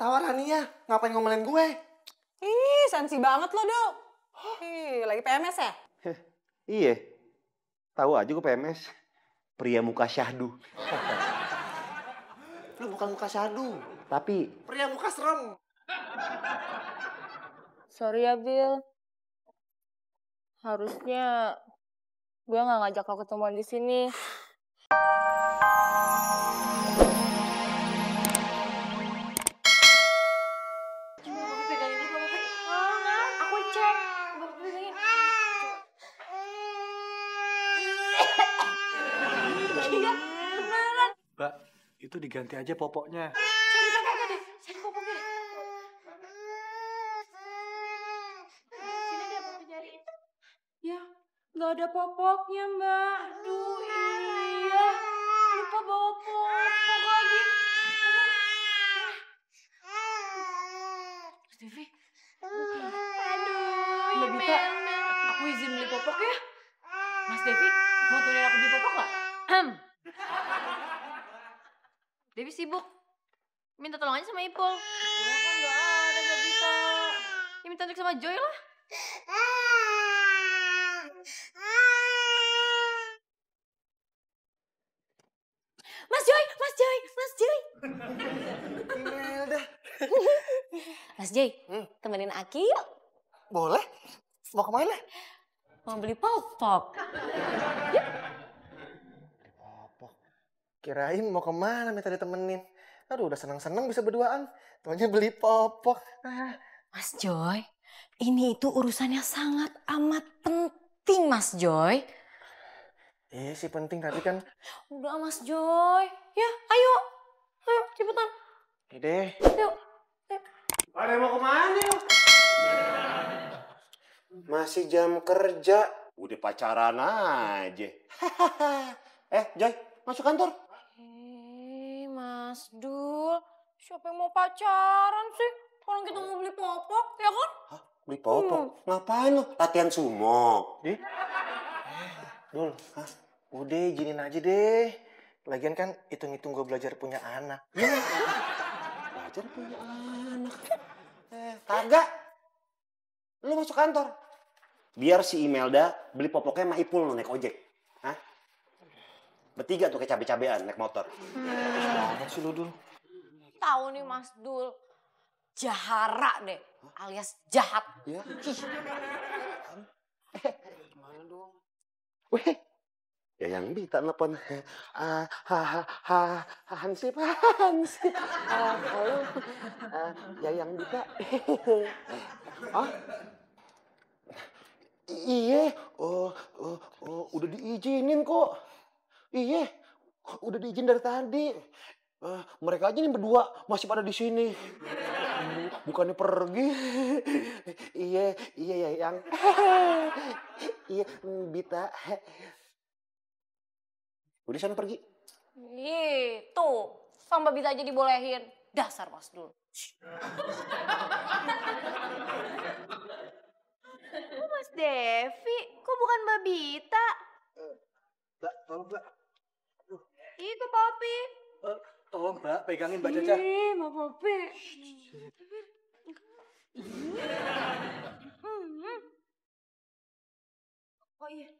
ketawa Rania, ngapain ngomelin gue? Ih, sensi banget lo, Dok. Ih, lagi PMS ya? Iya, tahu aja gue PMS. Pria muka syahdu. Lu bukan muka syahdu, Tapi pria muka serem. Sorry ya, Bill. Harusnya gue nggak ngajak lo ketemuan di sini. Aku cek. Iya, beneran. Mbak, itu diganti aja popoknya. Cari popoknya deh. Cari popoknya deh. Sini deh, aku cariin. Ya, nggak ada popoknya, Mbak. Aduh, iya. Lupa bawa popok lagi. Mas Devi. Aduh, Mbak Bita, aku izin beli popok ya. Mas Devi, mau temenin aku beli popok nggak? Devi sibuk. Minta tolong aja sama Ipul. Ya kan nggak ada, Mbak Bita. Ya minta trik sama Joy lah. Mas Joy, Mas Joy, Mas Joy. Imelda. Mas Joy, temenin Aki yuk. Boleh? Mau kemana? Mau beli popok. Popok. Kirain mau kemana minta ditemenin. Aduh, udah seneng-seneng bisa berduaan. Taunya beli popok. Mas Joy, ini itu urusannya sangat amat penting, Mas Joy. Iya sih penting, tapi kan... Udah, Mas Joy. Ya, ayo. Ayo, cepetan. Ya deh. Yuk. Ada mau kemana yuk? Masih jam kerja. udah pacaran aja. Joy, masuk kantor. Mas Dul, siapa yang mau pacaran sih? Orang kita mau beli popok, ya kan? Hah, beli popok? Ngapain lu? Latihan sumo. Dul, udah izinin aja deh. Lagian kan hitung-hitung gue belajar punya anak. Belajar punya anak. Kagak. Lu masuk kantor. Biar si Imelda beli popoknya sama Ipul lu naik ojek. Hah? Bertiga tuh kayak cabe-cabean naik motor. Banget sih lu, Dul. Tahu nih Mas Dul, jahara deh, alias jahat. Ya. Gimana dong? Weh, ya yang Bita nelfon. Hansip. Halo. Ya yang Bita. Iya. Udah diizinin kok. Iya. Udah diizin dari tadi. Mereka aja nih berdua masih pada di sini. Bukannya pergi. Iya ya yang. Iya, Bita. Udah sana pergi. Ih, tuh, sama Mbak Bita aja dibolehin. Dasar Mas Dul. Kok Mas Devi? Kok bukan Mbak Bita? Mbak, tolong Mbak. Itu Papi. Tolong Mbak, pegangin Mbak Caca. Ih, Mbak Popi. Oh iya.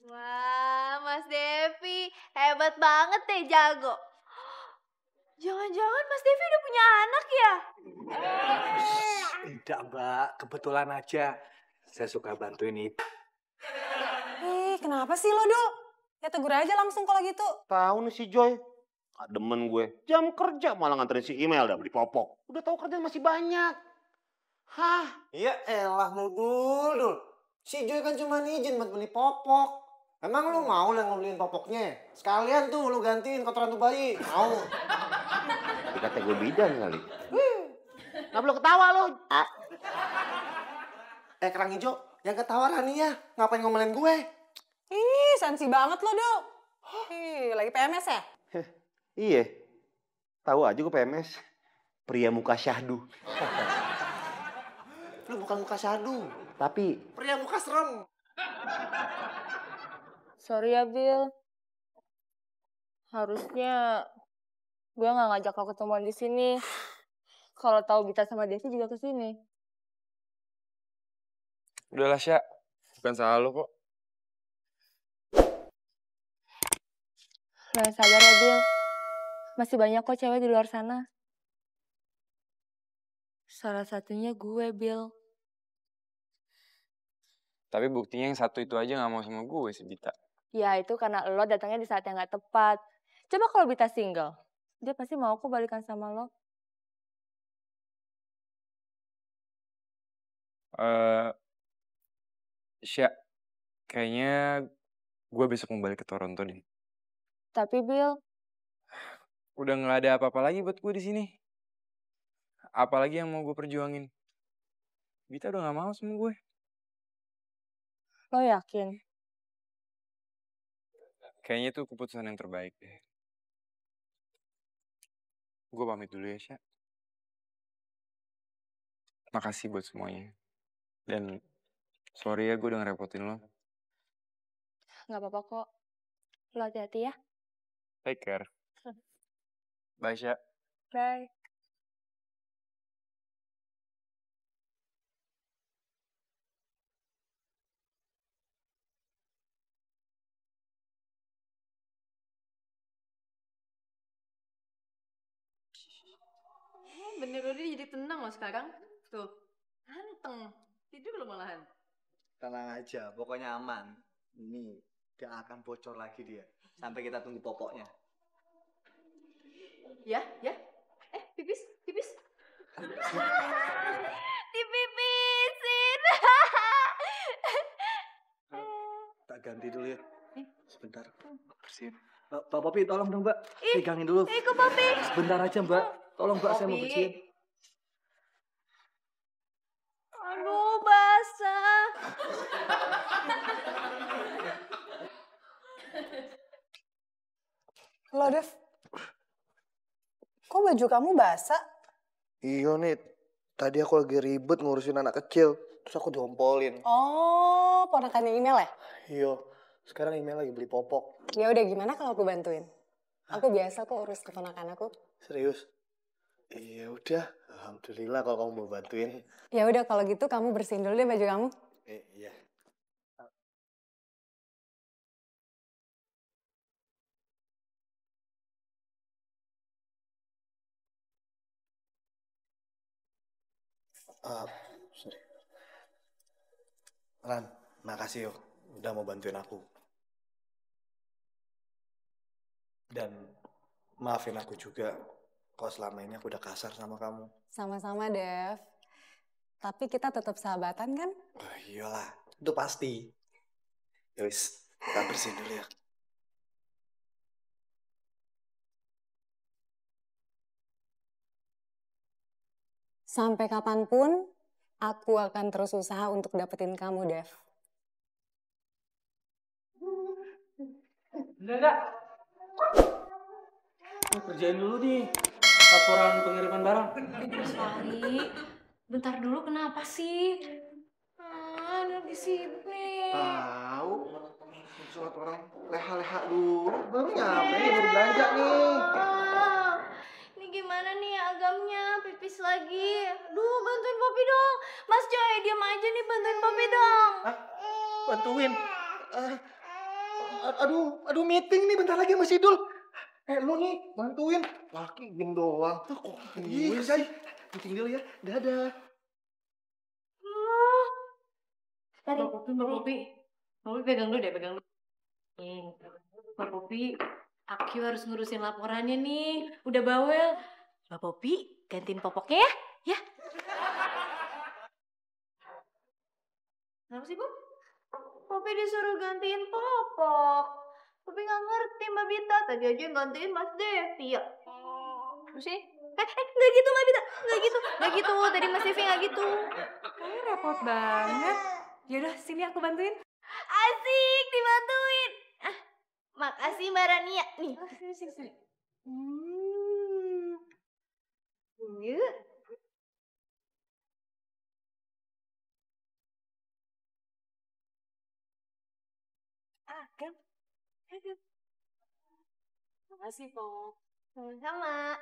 Wah, Mas Devi, hebat banget deh, jago. Jangan-jangan Mas Devi udah punya anak ya? Tidak Mbak, kebetulan aja. Saya suka bantuin itu. Kenapa sih lo, Dul? Ya tegur aja langsung kalau gitu. Tahu nih si Joy. Gak demen gue. Jam kerja malah nganterin si Imelda beli popok. Udah tahu kerjaan masih banyak. Hah? Iya elah lu, Dul. Si Joy kan cuma izin buat beli popok. Emang lu mau lah ngebeliin popoknya? Sekalian tuh lu gantiin kotoran tuh bayi. Mau? Dikata gue bidan kali. Nggak perlu ketawa lo. Kerang hijau, yang ketawa Rania. Ngapain ngomelin gue? Ih, sensi banget lo, Dul. Ih, lagi PMS ya? Iya. Tahu aja gue PMS. Pria muka syahdu. Lu bukan muka syadu, Tapi pria muka serem. Sorry ya, Bill. Harusnya gue nggak ngajak lo ketemuan di sini. Kalau tahu Bita sama Devi juga ke sini. Udahlah, Sya. Bukan salah lo kok. Lo yang sadar ya, Bill. Masih banyak kok cewek di luar sana. Salah satunya gue, Bill. Tapi buktinya yang satu itu aja gak mau sama gue si Bita. Ya, itu karena lo datangnya di saat yang gak tepat. Coba kalau Bita single, dia pasti mau kok balikan sama lo. Sya, kayaknya gue besok mau balik ke Toronto deh. Tapi, Bill, Udah gak ada apa-apa lagi buat gue di sini. Apalagi yang mau gue perjuangin. Bita udah gak mau sama gue. lo yakin? Kayaknya itu keputusan yang terbaik deh. Gue pamit dulu ya, Sya. Makasih buat semuanya. Dan sorry ya gue udah ngerepotin lo. Gak apa-apa kok. Lo hati-hati ya. Take care. Bye, Sya. Bye. Bener udah jadi tenang loh sekarang. Tuh, anteng. Tidur lo malahan. Tenang aja, pokoknya aman. Ini gak akan bocor lagi dia. Sampai kita tunggu popoknya. Ya, ya. Pipis, pipis. Dipipisin. Tak ganti dulu ya. Sebentar. Bersihin. Pak Popi, tolong dong, Mbak. Pegangin dulu. Kok Papi? Sebentar aja, Mbak. Tolong, Mbak, saya mau Popi. bersihin. Aduh, basah. Lo, Dev. Kok baju kamu basah? Iya nih, tadi aku lagi ribet ngurusin anak kecil, terus aku diompolin. Oh, ponakannya email ya? Iya, sekarang email lagi beli popok. Ya udah, gimana kalau aku bantuin? Aku biasa kok urus keponakan aku. Serius? Iya udah, alhamdulillah kalau kamu mau bantuin. Ya udah, kalau gitu kamu bersihin dulu deh baju kamu. Iya. Sorry. Ran, makasih yo udah mau bantuin aku. Dan maafin aku juga kalau selama ini aku udah kasar sama kamu. Sama-sama, Dev. Tapi kita tetap sahabatan kan? Oh, iyalah, itu pasti. Yowis, kita bersihin dulu ya. Sampai kapanpun, aku akan terus usaha untuk dapetin kamu, Dev. Enggak. Kerjain dulu nih. Laporan pengiriman barang. Sorry. Bentar dulu kenapa sih? Lagi sibuk nih. Tahu, sholat orang leha-leha dulu. Baru nyampe nih, baru belanja nih. Ini gimana nih agamnya? Pipis lagi. Duh, bantuin Papi dong. Mas Joy, diam aja nih, bantuin Papi dong. Bantuin. Aduh, meeting nih bentar lagi sama Sidul. Lu nih, bantuin. Laki diem doang. Tuh kok gue sih. Meeting dulu ya. Dadah. Tadi, Mbak Popi pegang dulu deh, pegang dulu. Mbak Popi, aku harus ngurusin laporannya nih. Udah bawel. Mbak Popi, gantiin popoknya ya? Ya. Kenapa sih, Bu? Papi disuruh gantiin popok. Papi nggak ngerti Mbak Bita. Tadi aja yang gantiin Mas Devi ya. Terus sih? Nggak gitu Mbak Bita. Nggak gitu. Tadi Mas Devi nggak gitu. Kamu repot banget. Yaudah, sini aku bantuin. Asik, dibantuin. Makasih Mbak Rania. Nih. Sini. Yuk. kan? Makasih, Pok. Sama.